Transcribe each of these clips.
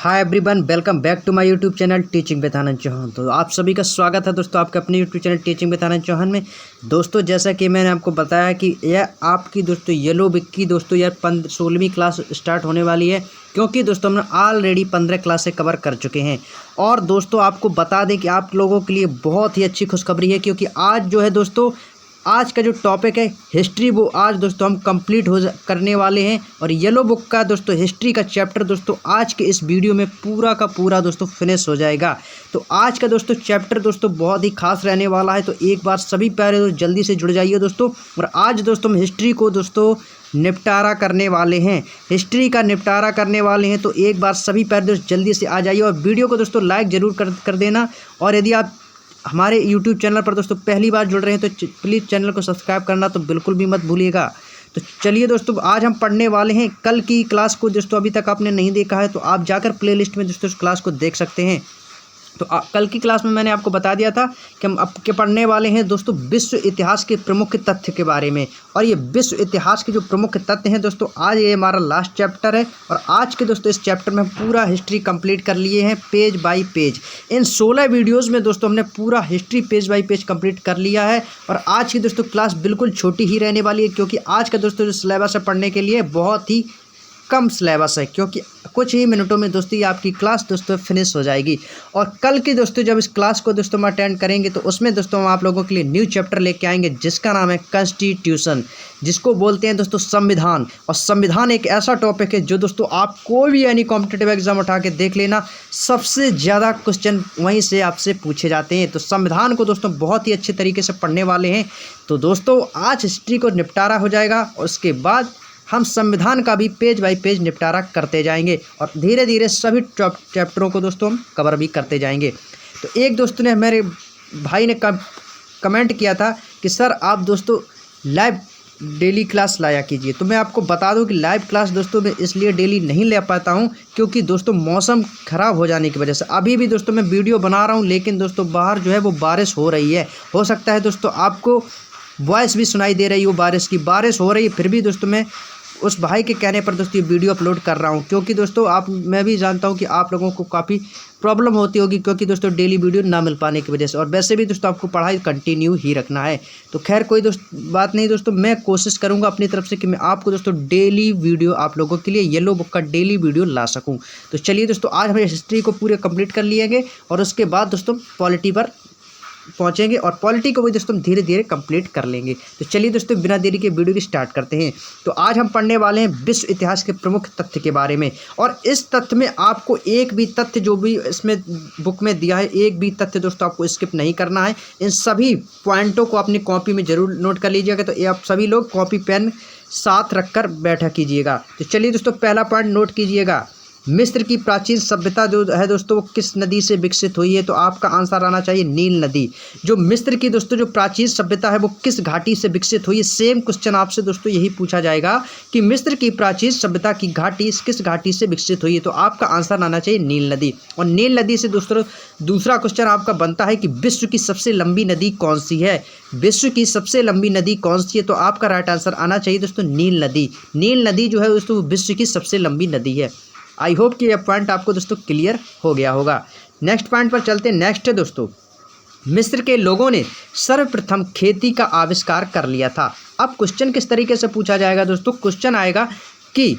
Hi everyone, welcome back to my YouTube channel teaching with Anand Chauhan. तो आप सभी का स्वागत है दोस्तों आपके अपने YouTube channel teaching with Anand Chauhan में। दोस्तों जैसा कि मैंने आपको बताया कि यह आपकी दोस्तों येलो बुक की दोस्तों यह 16वीं क्लास स्टार्ट होने वाली है, क्योंकि दोस्तों हमने ऑलरेडी 15 क्लासें कवर कर चुके हैं। और दोस्तों आपको बता दें कि आप लोगों के लिए बहुत ही अच्छी खुशखबरी है, क्योंकि आज जो है दोस्तों आज का जो टॉपिक है हिस्ट्री, वो आज दोस्तों हम कंप्लीट करने वाले हैं। और येलो बुक का दोस्तों हिस्ट्री का चैप्टर दोस्तों आज के इस वीडियो में पूरा का पूरा दोस्तों फिनिश हो जाएगा। तो आज का दोस्तों चैप्टर दोस्तों बहुत ही खास रहने वाला है, तो एक बार सभी प्यारे दोस्त जल्दी से जुड़ जाइए दोस्तों। और आज दोस्तों हम हिस्ट्री को दोस्तों निपटारा करने वाले हैं, हिस्ट्री का निपटारा करने वाले हैं। तो एक बार सभी प्यारे दोस्त जल्दी से आ जाइए और वीडियो को दोस्तों लाइक ज़रूर कर देना। और यदि आप हमारे YouTube चैनल पर दोस्तों पहली बार जुड़ रहे हैं तो प्लीज़ चैनल को सब्सक्राइब करना तो बिल्कुल भी मत भूलिएगा। तो चलिए दोस्तों आज हम पढ़ने वाले हैं कल की क्लास को। दोस्तों अभी तक आपने नहीं देखा है तो आप जाकर प्लेलिस्ट में दोस्तों इस क्लास को देख सकते हैं। तो कल की क्लास में मैंने आपको बता दिया था कि हम अब के पढ़ने वाले हैं दोस्तों विश्व इतिहास के प्रमुख तथ्य के बारे में। और ये विश्व इतिहास के जो प्रमुख तथ्य हैं दोस्तों, आज ये हमारा लास्ट चैप्टर है। और आज के दोस्तों इस चैप्टर में हम पूरा हिस्ट्री कंप्लीट कर लिए हैं पेज बाय पेज। इन 16 वीडियोज़ में दोस्तों हमने पूरा history page bye page complete कर लिया है। और आज की दोस्तों क्लास बिल्कुल छोटी ही रहने वाली है, क्योंकि आज का दोस्तों जो सिलेबस है पढ़ने के लिए बहुत ही कम सिलेबस है, क्योंकि कुछ ही मिनटों में दोस्तों ये आपकी क्लास दोस्तों फिनिश हो जाएगी। और कल की दोस्तों जब इस क्लास को दोस्तों हम अटेंड करेंगे तो उसमें दोस्तों हम आप लोगों के लिए न्यू चैप्टर लेके आएंगे, जिसका नाम है कॉन्स्टिट्यूशन, जिसको बोलते हैं दोस्तों संविधान। और संविधान एक ऐसा टॉपिक है जो दोस्तों आप कोई भी यानी कॉम्पिटिटिव एग्जाम उठा के देख लेना, सबसे ज़्यादा क्वेश्चन वहीं से आपसे पूछे जाते हैं। तो संविधान को दोस्तों बहुत ही अच्छे तरीके से पढ़ने वाले हैं। तो दोस्तों आज हिस्ट्री को निपटारा हो जाएगा और उसके बाद हम संविधान का भी पेज बाय पेज निपटारा करते जाएंगे और धीरे धीरे सभी चैप्टरों को दोस्तों हम कवर भी करते जाएंगे। तो एक दोस्त ने, मेरे भाई ने कमेंट किया था कि सर आप दोस्तों लाइव डेली क्लास लाया कीजिए। तो मैं आपको बता दूं कि लाइव क्लास दोस्तों मैं इसलिए डेली नहीं ले पाता हूं, क्योंकि दोस्तों मौसम ख़राब हो जाने की वजह से अभी भी दोस्तों मैं वीडियो बना रहा हूं, लेकिन दोस्तों बाहर जो है वो बारिश हो रही है। हो सकता है दोस्तों आपको वॉइस भी सुनाई दे रही हो, बारिश हो रही है, फिर भी दोस्तों मैं उस भाई के कहने पर दोस्तों ये वीडियो अपलोड कर रहा हूँ। क्योंकि दोस्तों मैं भी जानता हूँ कि आप लोगों को काफ़ी प्रॉब्लम होती होगी, क्योंकि दोस्तों डेली वीडियो ना मिल पाने की वजह से। और वैसे भी दोस्तों आपको पढ़ाई कंटिन्यू ही रखना है। तो खैर कोई बात नहीं दोस्तों, मैं कोशिश करूँगा अपनी तरफ से कि मैं आपको दोस्तों डेली वीडियो आप लोगों के लिए येलो बुक का डेली वीडियो ला सकूँ। तो चलिए दोस्तों आज हम हिस्ट्री को पूरे कंप्लीट कर लिएंगे और उसके बाद दोस्तों पॉलिटी पर पहुंचेंगे और पॉलिटी को भी दोस्तों धीरे धीरे कंप्लीट कर लेंगे। तो चलिए दोस्तों बिना देरी के वीडियो की स्टार्ट करते हैं। तो आज हम पढ़ने वाले हैं विश्व इतिहास के प्रमुख तथ्य के बारे में। और इस तथ्य में आपको एक भी तथ्य जो भी इसमें बुक में दिया है, एक भी तथ्य दोस्तों आपको स्किप नहीं करना है। इन सभी पॉइंटों को अपनी कॉपी में जरूर नोट कर लीजिएगा। तो ये आप सभी लोग कॉपी पेन साथ रखकर बैठा कीजिएगा। तो चलिए दोस्तों पहला पॉइंट नोट कीजिएगा, मिस्र की प्राचीन सभ्यता जो है दोस्तों वो किस नदी से विकसित हुई है? तो आपका आंसर आना चाहिए नील नदी। जो मिस्र की दोस्तों जो प्राचीन सभ्यता है वो किस घाटी से विकसित हुई है? सेम क्वेश्चन आपसे दोस्तों यही पूछा जाएगा कि मिस्र की प्राचीन सभ्यता की घाटी किस घाटी से विकसित हुई है? तो आपका आंसर आना चाहिए नील नदी। और नील नदी से दोस्तों दूसरा क्वेश्चन आपका बनता है कि विश्व की सबसे लंबी नदी कौन सी है? विश्व की सबसे लंबी नदी कौन सी है? तो आपका राइट आंसर आना चाहिए दोस्तों नील नदी। नील नदी जो है दोस्तों विश्व की सबसे लंबी नदी है। आई होप कि यह पॉइंट आपको दोस्तों क्लियर हो गया होगा। नेक्स्ट पॉइंट पर चलते हैं। नेक्स्ट है दोस्तों, मिस्र के लोगों ने सर्वप्रथम खेती का आविष्कार कर लिया था। अब क्वेश्चन किस तरीके से पूछा जाएगा दोस्तों? क्वेश्चन आएगा कि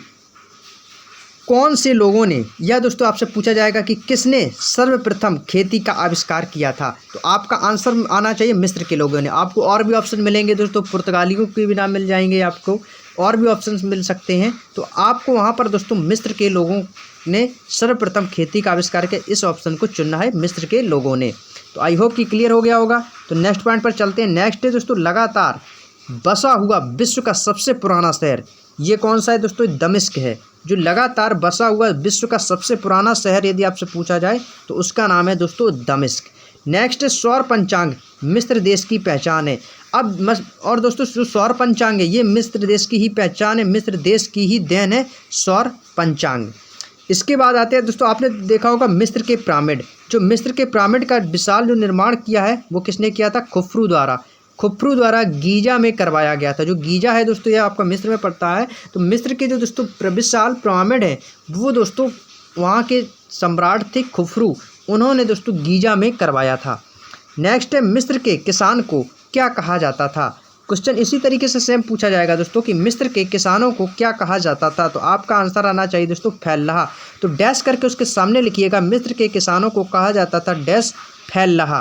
कौन से लोगों ने, या दोस्तों आपसे पूछा जाएगा कि किसने सर्वप्रथम खेती का आविष्कार किया था? तो आपका आंसर आना चाहिए मिस्र के लोगों ने। आपको और भी ऑप्शन मिलेंगे दोस्तों, पुर्तगालियों के भी नाम मिल जाएंगे, आपको और भी ऑप्शंस मिल सकते हैं। तो आपको वहाँ पर दोस्तों मिस्र के लोगों ने सर्वप्रथम खेती का आविष्कार किया, इस ऑप्शन को चुनना है, मिस्र के लोगों ने। तो आई होप कि क्लियर हो गया होगा। तो नेक्स्ट पॉइंट पर चलते हैं। नेक्स्ट है दोस्तों, लगातार बसा हुआ विश्व का सबसे पुराना शहर, ये कौन सा है दोस्तों? दमिश्क है। जो लगातार बसा हुआ विश्व का सबसे पुराना शहर यदि आपसे पूछा जाए तो उसका नाम है दोस्तों दमिश्क। नेक्स्ट है सौर पंचांग मिस्र देश की पहचान है। अब और दोस्तों जो सौर पंचांग है ये मिस्र देश की ही पहचान है, मिस्र देश की ही देन है सौर पंचांग। इसके बाद आते हैं दोस्तों, आपने देखा होगा मिस्र के पिरामिड। जो मिस्र के पिरामिड का विशाल जो निर्माण किया है वो किसने किया था? खुफ्रू द्वारा गीजा में करवाया गया था। जो गीजा है दोस्तों ये आपका मिस्र में पड़ता है। तो मिस्र के जो दोस्तों विशाल पिरामिड है वो दोस्तों वहाँ के सम्राट थे खुफरू, उन्होंने दोस्तों गीजा में करवाया था। नेक्स्ट है मिस्र के किसान को क्या कहा जाता था। क्वेश्चन इसी तरीके से सेम पूछा जाएगा दोस्तों कि मिस्र के किसानों को क्या कहा जाता था। तो आपका आंसर आना चाहिए दोस्तों फैल्लाह। तो डैश करके उसके सामने लिखिएगा, मिस्र के किसानों को कहा जाता था डैश फैल्लाह।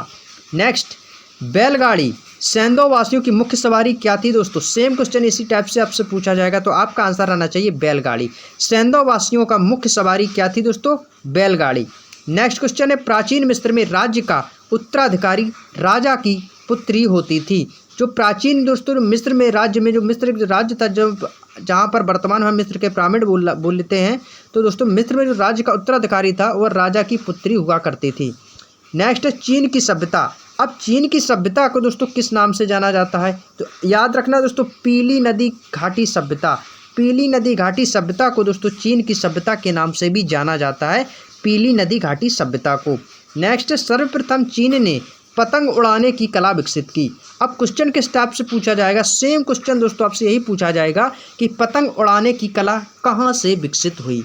नेक्स्ट, बैलगाड़ी सेंधो वासियों की मुख्य सवारी क्या थी दोस्तों। सेम क्वेश्चन इसी टाइप से आपसे पूछा जाएगा, तो आपका आंसर आना चाहिए बैलगाड़ी। सेंधो वासियों का मुख्य सवारी क्या थी दोस्तों, बैलगाड़ी। नेक्स्ट क्वेश्चन है, प्राचीन मिस्र में राज्य का उत्तराधिकारी राजा की पुत्री होती थी। जो प्राचीन दोस्तों मिस्र में राज्य में जो मिस्र राज्य था, जब जहाँ पर वर्तमान हम मिस्र के पिरामिड बोल लेते हैं, तो दोस्तों मिस्र में जो राज्य का उत्तराधिकारी था वह राजा की पुत्री हुआ करती थी। नेक्स्ट है चीन की सभ्यता। अब चीन की सभ्यता को दोस्तों किस नाम से जाना जाता है, तो याद रखना दोस्तों पीली नदी घाटी सभ्यता। पीली नदी घाटी सभ्यता को दोस्तों चीन की सभ्यता के नाम से भी जाना जाता है, पीली नदी घाटी सभ्यता को। नेक्स्ट, सर्वप्रथम चीन ने पतंग उड़ाने की कला विकसित की। अब क्वेश्चन किस टाइप से पूछा जाएगा, सेम क्वेश्चन दोस्तों आपसे यही पूछा जाएगा कि पतंग उड़ाने की कला कहाँ से विकसित हुई।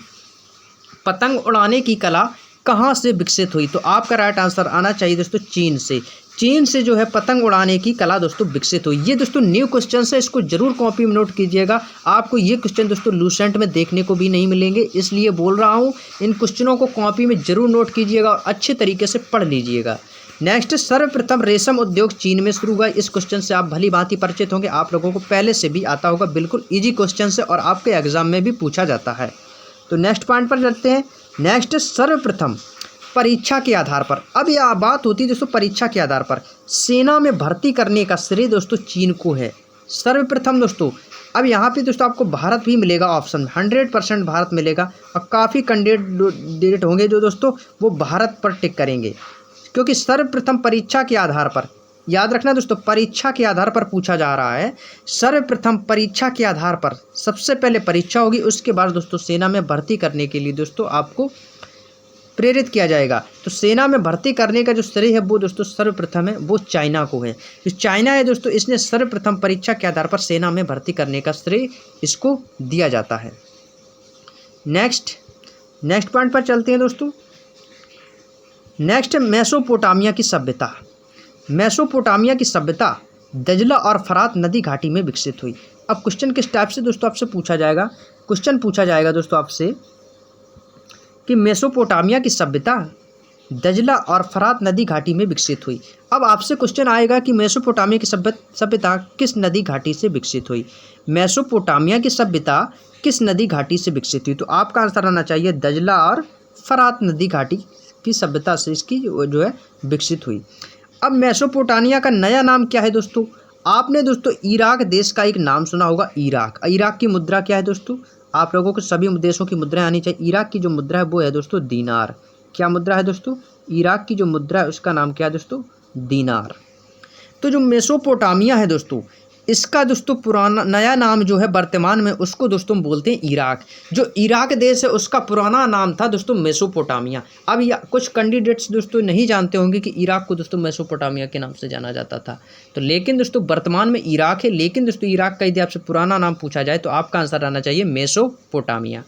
पतंग उड़ाने की कला कहाँ से विकसित हुई, तो आपका राइट आंसर आना चाहिए दोस्तों चीन से। चीन से जो है पतंग उड़ाने की कला दोस्तों विकसित हुई। ये दोस्तों न्यू क्वेश्चन है, इसको जरूर कॉपी में नोट कीजिएगा। आपको ये क्वेश्चन दोस्तों लूसेंट में देखने को भी नहीं मिलेंगे, इसलिए बोल रहा हूँ इन क्वेश्चनों को कॉपी में जरूर नोट कीजिएगा और अच्छे तरीके से पढ़ लीजिएगा। नेक्स्ट, सर्वप्रथम रेशम उद्योग चीन में शुरू हुआ। इस क्वेश्चन से आप भली भांति परिचित होंगे, आप लोगों को पहले से भी आता होगा, बिल्कुल ईजी क्वेश्चन है और आपके एग्जाम में भी पूछा जाता है। तो नेक्स्ट पॉइंट पर चलते हैं। नेक्स्ट, सर्वप्रथम परीक्षा के आधार पर। अब यह बात होती है दोस्तों परीक्षा के आधार पर सेना में भर्ती करने का श्रेय दोस्तों चीन को है। सर्वप्रथम दोस्तों, अब यहाँ पे दोस्तों आपको भारत भी मिलेगा ऑप्शन में, 100% भारत मिलेगा और काफ़ी कैंडिडेट होंगे जो दोस्तों वो भारत पर टिक करेंगे, क्योंकि सर्वप्रथम परीक्षा के आधार पर, याद रखना दोस्तों परीक्षा के आधार पर पूछा जा रहा है। सर्वप्रथम परीक्षा के आधार पर सबसे पहले परीक्षा होगी, उसके बाद दोस्तों सेना में भर्ती करने के लिए दोस्तों आपको प्रेरित किया जाएगा। तो सेना में भर्ती करने का जो श्रेय है वो दोस्तों सर्वप्रथम है वो चाइना को है। जो चाइना है दोस्तों इसने सर्वप्रथम परीक्षा के आधार पर सेना में भर्ती करने का श्रेय इसको दिया जाता है। नेक्स्ट पॉइंट पर चलते हैं दोस्तों। नेक्स्ट है मेसोपोटामिया की सभ्यता। मेसोपोटामिया की सभ्यता दजला और फरात नदी घाटी में विकसित हुई। अब क्वेश्चन किस टाइप से दोस्तों आपसे पूछा जाएगा, क्वेश्चन पूछा जाएगा दोस्तों आपसे कि मेसोपोटामिया की सभ्यता दजला और फरात नदी घाटी में विकसित हुई। अब आपसे क्वेश्चन आएगा कि मेसोपोटामिया की सभ्यता किस नदी घाटी से विकसित हुई। मेसोपोटामिया की सभ्यता किस नदी घाटी से विकसित हुई, तो आपका आंसर आना चाहिए दजला और फरात नदी घाटी की सभ्यता से इसकी जो है विकसित हुई। अब मेसोपोटामिया का नया नाम क्या है दोस्तों, आपने दोस्तों इराक देश का एक नाम सुना होगा, इराक की मुद्रा क्या है दोस्तों, आप लोगों को सभी देशों की मुद्राएं आनी चाहिए। इराक की जो मुद्रा है वो है दोस्तों दीनार। क्या मुद्रा है दोस्तों, इराक की जो मुद्रा है उसका नाम क्या है दोस्तों, दीनार। तो जो मेसोपोटामिया है दोस्तों इसका दोस्तों पुराना नया नाम जो है वर्तमान में उसको दोस्तों बोलते हैं इराक। जो इराक देश है उसका पुराना नाम था दोस्तों मेसोपोटामिया। अब कुछ कैंडिडेट्स दोस्तों नहीं जानते होंगे कि इराक को दोस्तों मेसोपोटामिया के नाम से जाना जाता था, तो लेकिन दोस्तों वर्तमान में इराक है। लेकिन दोस्तों इराक का यदि आपसे पुराना नाम पूछा जाए तो आपका आंसर आना चाहिए मेसोपोटामिया।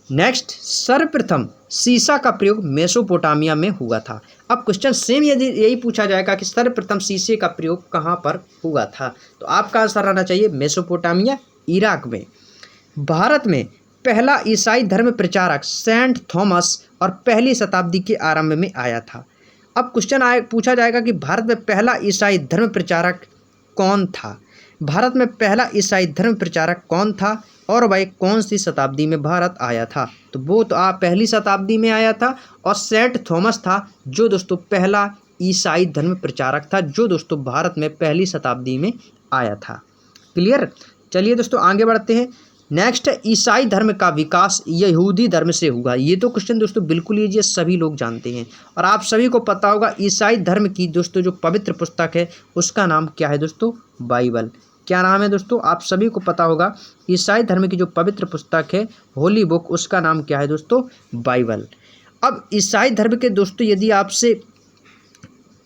नेक्स्ट, सर्वप्रथम सीसा का प्रयोग मेसोपोटामिया में हुआ था। अब क्वेश्चन सेम यदि यही पूछा जाएगा कि सर्वप्रथम शीशे का प्रयोग कहाँ पर हुआ था, तो आपका आंसर आना चाहिए मेसोपोटामिया, इराक में। भारत में पहला ईसाई धर्म प्रचारक सेंट थॉमस और पहली शताब्दी के आरंभ में आया था। अब क्वेश्चन पूछा जाएगा कि भारत में पहला ईसाई धर्म प्रचारक कौन था। भारत में पहला ईसाई धर्म प्रचारक कौन था और वह कौन सी शताब्दी में भारत आया था, तो वो तो आप पहली शताब्दी में आया था और सेंट थॉमस था जो दोस्तों पहला ईसाई धर्म प्रचारक था जो दोस्तों भारत में पहली शताब्दी में आया था। क्लियर, चलिए दोस्तों आगे बढ़ते हैं। नेक्स्ट है ईसाई धर्म का विकास यहूदी धर्म से हुआ। ये तो क्वेश्चन दोस्तों बिल्कुल ईजी है, सभी लोग जानते हैं और आप सभी को पता होगा ईसाई धर्म की दोस्तों जो पवित्र पुस्तक है उसका नाम क्या है दोस्तों, बाइबल। क्या नाम है दोस्तों, आप सभी को पता होगा ईसाई धर्म की जो पवित्र पुस्तक है होली बुक, उसका नाम क्या है दोस्तों, बाइबल। अब ईसाई धर्म के दोस्तों यदि आपसे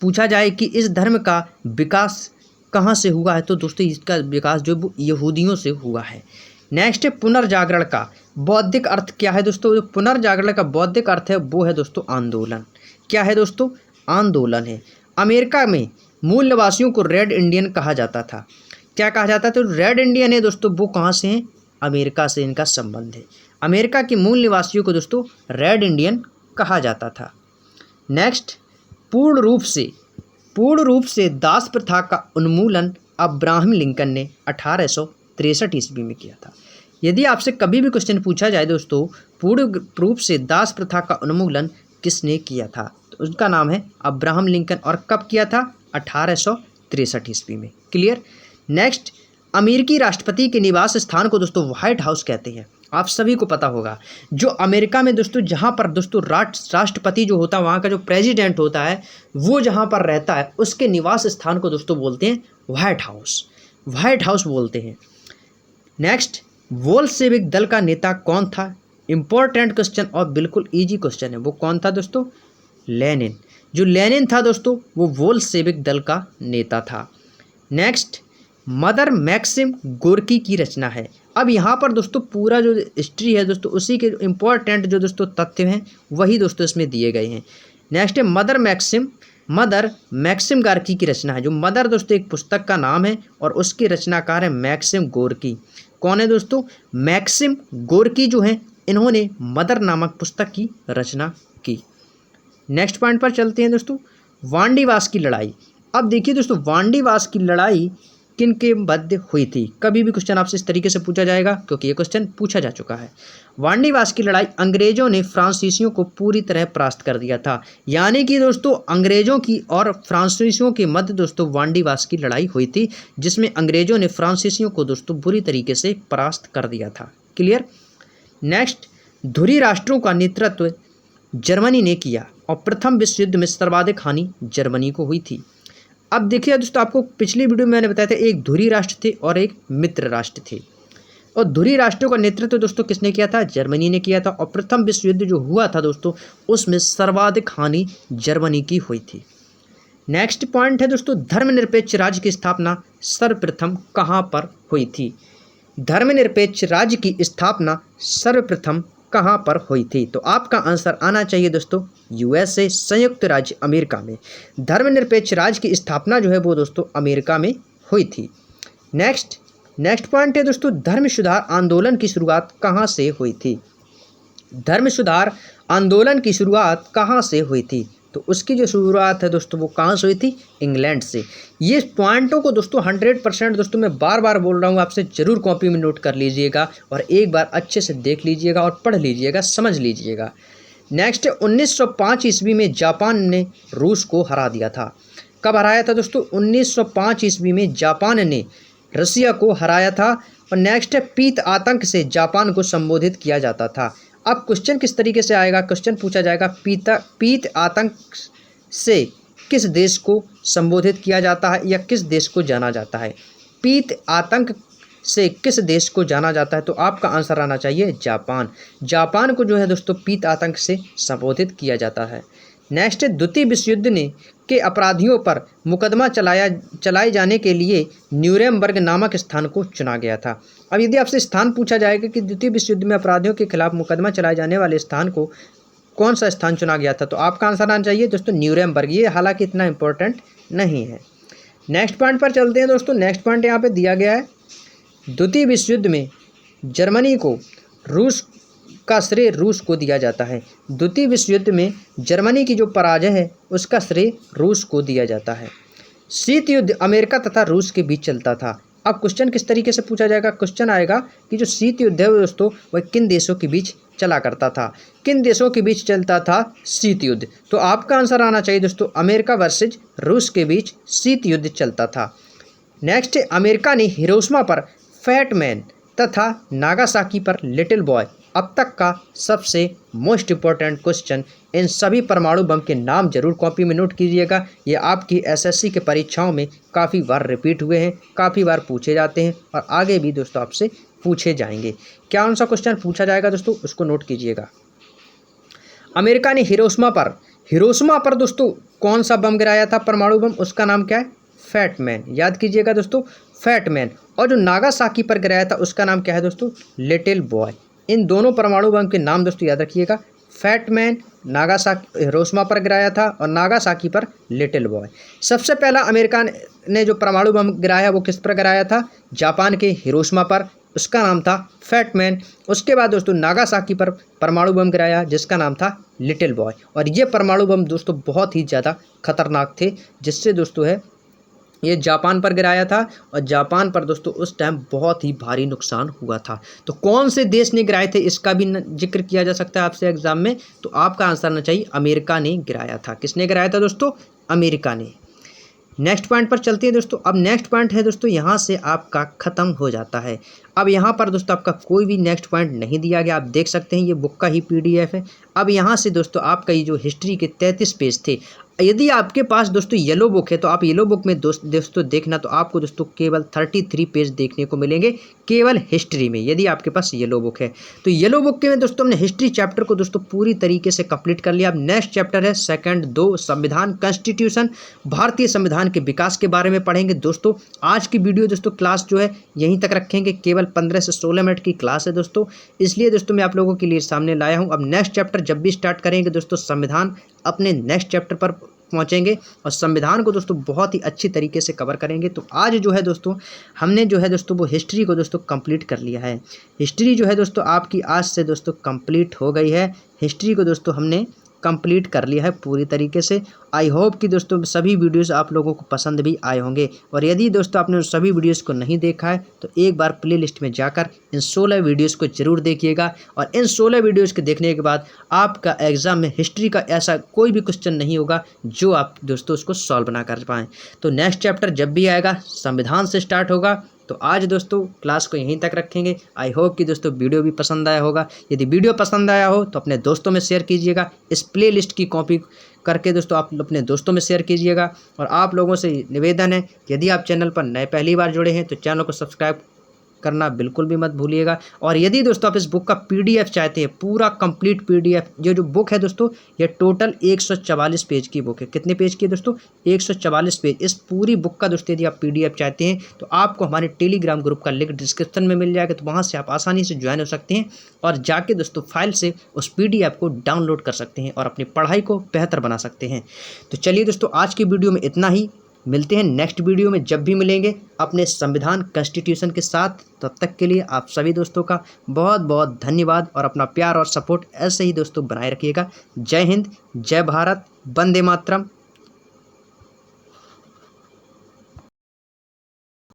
पूछा जाए कि इस धर्म का विकास कहाँ से हुआ है, तो दोस्तों इसका विकास जो यहूदियों से हुआ है। नेक्स्ट है पुनर्जागरण का बौद्धिक अर्थ क्या है दोस्तों। जो पुनर्जागरण का बौद्धिक अर्थ है वो है दोस्तों आंदोलन। क्या है दोस्तों, आंदोलन है। अमेरिका में मूल निवासियों को रेड इंडियन कहा जाता था। क्या कहा जाता था, तो रेड इंडियन है दोस्तों, वो कहाँ से हैं, अमेरिका से इनका संबंध है। अमेरिका के मूल निवासियों को दोस्तों रेड इंडियन कहा जाता था। नेक्स्ट, पूर्ण रूप से दास प्रथा का उन्मूलन अब्राहम लिंकन ने 1863 ईस्वी में किया था। यदि आपसे कभी भी क्वेश्चन पूछा जाए दोस्तों पूर्ण रूप से दास प्रथा का उन्मूलन किसने किया था, तो उसका नाम है अब्राहम लिंकन। और कब किया था, 1863 ईस्वी में। क्लियर। नेक्स्ट, अमेरिकी राष्ट्रपति के निवास स्थान को दोस्तों व्हाइट हाउस कहते हैं। आप सभी को पता होगा जो अमेरिका में दोस्तों जहाँ पर दोस्तों राष्ट्रपति जो होता है, वहाँ का जो प्रेसिडेंट होता है, वो जहाँ पर रहता है उसके निवास स्थान को दोस्तों बोलते हैं व्हाइट हाउस। व्हाइट हाउस बोलते हैं। नेक्स्ट, बोल्शेविक दल का नेता कौन था। इंपॉर्टेंट क्वेश्चन और बिल्कुल इजी क्वेश्चन है। वो कौन था दोस्तों, लेनिन। जो लेनिन था दोस्तों वो बोल्शेविक दल का नेता था। नेक्स्ट, मदर मैक्सिम गोर्की की रचना है। अब यहाँ पर दोस्तों पूरा जो हिस्ट्री है दोस्तों उसी के इम्पोर्टेंट जो दोस्तों तथ्य हैं वही दोस्तों इसमें दिए गए हैं। नेक्स्ट है मदर मैक्सिम गार्की की रचना है। जो मदर दोस्तों एक पुस्तक का नाम है और उसके रचनाकार है मैक्सिम गोर्की। कौन है दोस्तों, मैक्सिम गोर्की जो है इन्होंने मदर नामक पुस्तक की रचना की। नेक्स्ट पॉइंट पर चलते हैं दोस्तों, वांडीवास की लड़ाई। अब देखिए दोस्तों वांडीवास की लड़ाई किन के मध्य हुई थी। कभी भी क्वेश्चन आपसे इस तरीके से पूछा जाएगा क्योंकि ये क्वेश्चन पूछा जा चुका है। वांडीवास की लड़ाई अंग्रेजों ने फ्रांसीसियों को पूरी तरह परास्त कर दिया था। यानी कि दोस्तों अंग्रेजों की और फ्रांसीसियों के मध्य दोस्तों वांडीवास की लड़ाई हुई थी, जिसमें अंग्रेजों ने फ्रांसीसियों को दोस्तों बुरी तरीके से परास्त कर दिया था। क्लियर। नेक्स्ट, धुरी राष्ट्रों का नेतृत्व जर्मनी ने किया और प्रथम विश्व युद्ध में सर्वाधिक हानि जर्मनी को हुई थी। अब देखिए दोस्तों आपको पिछली वीडियो में मैंने बताया था एक धुरी राष्ट्र थे और एक मित्र राष्ट्र थे, और धुरी राष्ट्रों का नेतृत्व दोस्तों किसने किया था, जर्मनी ने किया था। और प्रथम विश्व युद्ध जो हुआ था दोस्तों उसमें सर्वाधिक हानि जर्मनी की हुई थी। नेक्स्ट पॉइंट है दोस्तों, धर्मनिरपेक्ष राज्य की स्थापना सर्वप्रथम कहाँ पर हुई थी। धर्मनिरपेक्ष राज्य की स्थापना सर्वप्रथम कहाँ पर हुई थी, तो आपका आंसर आना चाहिए दोस्तों यूएसए, संयुक्त राज्य अमेरिका में। धर्मनिरपेक्ष राज्य की स्थापना जो है वो दोस्तों अमेरिका में हुई थी। नेक्स्ट पॉइंट है दोस्तों, धर्म सुधार आंदोलन की शुरुआत कहाँ से हुई थी। धर्म सुधार आंदोलन की शुरुआत कहाँ से हुई थी, तो उसकी जो शुरुआत है दोस्तों वो कहाँ से हुई थी, इंग्लैंड से। ये पॉइंटों को दोस्तों 100% दोस्तों मैं बार बार बोल रहा हूँ, आपसे ज़रूर कॉपी में नोट कर लीजिएगा और एक बार अच्छे से देख लीजिएगा और पढ़ लीजिएगा, समझ लीजिएगा। नेक्स्ट, 1905 ईस्वी में जापान ने रूस को हरा दिया था। कब हराया था दोस्तों, 1905 ईस्वी में जापान ने रसिया को हराया था। और नेक्स्ट है, पीत आतंक से जापान को संबोधित किया जाता था। अब क्वेश्चन किस तरीके से आएगा, क्वेश्चन पूछा जाएगा पीत आतंक से किस देश को संबोधित किया जाता है या किस देश को जाना जाता है। पीत आतंक से किस देश को जाना जाता है, तो आपका आंसर आना चाहिए जापान। जापान को जो है दोस्तों पीत आतंक से संबोधित किया जाता है। नेक्स्ट, द्वितीय विश्व युद्ध ने के अपराधियों पर मुकदमा चलाए जाने के लिए न्यूरेमबर्ग नामक स्थान को चुना गया था। अब यदि आपसे स्थान पूछा जाएगा कि द्वितीय विश्व युद्ध में अपराधियों के खिलाफ मुकदमा चलाए जाने वाले स्थान को कौन सा स्थान चुना गया था, तो आपका आंसर आना चाहिए दोस्तों न्यूरेमबर्ग। ये हालांकि इतना इंपॉर्टेंट नहीं है। नेक्स्ट पॉइंट पर चलते हैं दोस्तों। नेक्स्ट पॉइंट यहाँ पे दिया गया है, द्वितीय विश्व युद्ध में जर्मनी को का श्रेय रूस को दिया जाता है। द्वितीय विश्व युद्ध में जर्मनी की जो पराजय है उसका श्रेय रूस को दिया जाता है। शीत युद्ध अमेरिका तथा रूस के बीच चलता था। अब क्वेश्चन किस तरीके से पूछा जाएगा, क्वेश्चन आएगा कि जो शीत युद्ध है दोस्तों वह किन देशों के बीच चला करता था, किन देशों के बीच चलता था शीत युद्ध, तो आपका आंसर आना चाहिए दोस्तों अमेरिका वर्सेज रूस के बीच शीत युद्ध चलता था। नेक्स्ट, अमेरिका ने हिरोशिमा पर फैट मैन तथा नागासाकी पर लिटिल बॉय अब तक का सबसे मोस्ट इम्पॉर्टेंट क्वेश्चन। इन सभी परमाणु बम के नाम जरूर कॉपी में नोट कीजिएगा। ये आपकी एसएससी के परीक्षाओं में काफ़ी बार रिपीट हुए हैं, काफ़ी बार पूछे जाते हैं और आगे भी दोस्तों आपसे पूछे जाएंगे। क्या कौन सा क्वेश्चन पूछा जाएगा दोस्तों, उसको नोट कीजिएगा। अमेरिका ने हिरोशिमा पर दोस्तों कौन सा बम गिराया था परमाणु बम, उसका नाम क्या है, फैट मैन। याद कीजिएगा दोस्तों फैट मैन। और जो नागासाकी पर गिराया था उसका नाम क्या है दोस्तों, लिटिल बॉय। इन दोनों परमाणु बम के नाम दोस्तों याद रखिएगा, फैट मैन नागासाकी हिरोशिमा पर गिराया था और नागासाकी पर लिटिल बॉय। सबसे पहला अमेरिका ने जो परमाणु बम गिराया वो किस पर गिराया था, जापान के हिरोशिमा पर, उसका नाम था फैट मैन। उसके बाद दोस्तों नागासाकी पर परमाणु बम गिराया जिसका नाम था लिटिल बॉय। और ये परमाणु बम दोस्तों बहुत ही ज़्यादा खतरनाक थे, जिससे दोस्तों है ये जापान पर गिराया था और जापान पर दोस्तों उस टाइम बहुत ही भारी नुकसान हुआ था। तो कौन से देश ने गिराए थे इसका भी जिक्र किया जा सकता है आपसे एग्जाम में, तो आपका आंसर आना चाहिए अमेरिका ने गिराया था। किसने गिराया था दोस्तों, अमेरिका ने। नेक्स्ट पॉइंट पर चलते हैं दोस्तों। अब नेक्स्ट पॉइंट है दोस्तों, यहाँ से आपका ख़त्म हो जाता है। अब यहाँ पर दोस्तों आपका कोई भी नेक्स्ट पॉइंट नहीं दिया गया, आप देख सकते हैं ये बुक का ही PDF है। अब यहाँ से दोस्तों आपका ये जो हिस्ट्री के 33 पेज थे, यदि आपके पास दोस्तों येलो बुक है तो आप येलो बुक में दोस्तों देखना, तो आपको दोस्तों केवल 33 पेज देखने को मिलेंगे केवल हिस्ट्री में, यदि आपके पास येलो बुक है। तो येलो बुक के में दोस्तों हमने हिस्ट्री चैप्टर को दोस्तों पूरी तरीके से कंप्लीट कर लिया। अब नेक्स्ट चैप्टर है सेकंड 2 संविधान कॉन्स्टिट्यूशन, भारतीय संविधान के विकास के बारे में पढ़ेंगे दोस्तों। आज की वीडियो दोस्तों क्लास जो है यहीं तक रखेंगे, केवल 15 से 16 मिनट की क्लास है दोस्तों, इसलिए दोस्तों मैं आप लोगों के लिए सामने लाया हूँ। अब नेक्स्ट चैप्टर जब भी स्टार्ट करेंगे दोस्तों, संविधान अपने नेक्स्ट चैप्टर पर पहुंचेंगे और संविधान को दोस्तों बहुत ही अच्छी तरीके से कवर करेंगे। तो आज जो है दोस्तों हमने जो है दोस्तों वो हिस्ट्री को दोस्तों कंप्लीट कर लिया है। हिस्ट्री जो है दोस्तों आपकी आज से दोस्तों कंप्लीट हो गई है। हिस्ट्री को दोस्तों हमने कंप्लीट कर लिया है पूरी तरीके से। आई होप कि दोस्तों सभी वीडियोस आप लोगों को पसंद भी आए होंगे। और यदि दोस्तों आपने सभी वीडियोस को नहीं देखा है तो एक बार प्लेलिस्ट में जाकर इन 16 वीडियोस को जरूर देखिएगा। और इन 16 वीडियोस के देखने के बाद आपका एग्ज़ाम में हिस्ट्री का ऐसा कोई भी क्वेश्चन नहीं होगा जो आप दोस्तों उसको सॉल्व ना कर पाएँ। तो नेक्स्ट चैप्टर जब भी आएगा संविधान से स्टार्ट होगा। तो आज दोस्तों क्लास को यहीं तक रखेंगे। आई होप कि दोस्तों वीडियो भी पसंद आया होगा। यदि वीडियो पसंद आया हो तो अपने दोस्तों में शेयर कीजिएगा। इस प्लेलिस्ट की कॉपी करके दोस्तों आप अपने दोस्तों में शेयर कीजिएगा। और आप लोगों से निवेदन है, यदि आप चैनल पर नए पहली बार जुड़े हैं तो चैनल को सब्सक्राइब करना बिल्कुल भी मत भूलिएगा। और यदि दोस्तों आप इस बुक का PDF चाहते हैं, पूरा कंप्लीट PDF, ये जो बुक है दोस्तों ये टोटल 144 पेज की बुक है। कितने पेज की है दोस्तों, 144 पेज। इस पूरी बुक का दोस्तों यदि आप PDF चाहते हैं तो आपको हमारे टेलीग्राम ग्रुप का लिंक डिस्क्रिप्शन में मिल जाएगा, तो वहाँ से आप आसानी से ज्वाइन हो सकते हैं और जाके दोस्तों फाइल से उस PDF को डाउनलोड कर सकते हैं और अपनी पढ़ाई को बेहतर बना सकते हैं। तो चलिए दोस्तों आज की वीडियो में इतना ही। मिलते हैं नेक्स्ट वीडियो में, जब भी मिलेंगे अपने संविधान कॉन्स्टिट्यूशन के साथ। तब तक के लिए आप सभी दोस्तों का बहुत बहुत धन्यवाद और अपना प्यार और सपोर्ट ऐसे ही दोस्तों बनाए रखिएगा। जय हिंद, जय भारत, वंदे मातरम।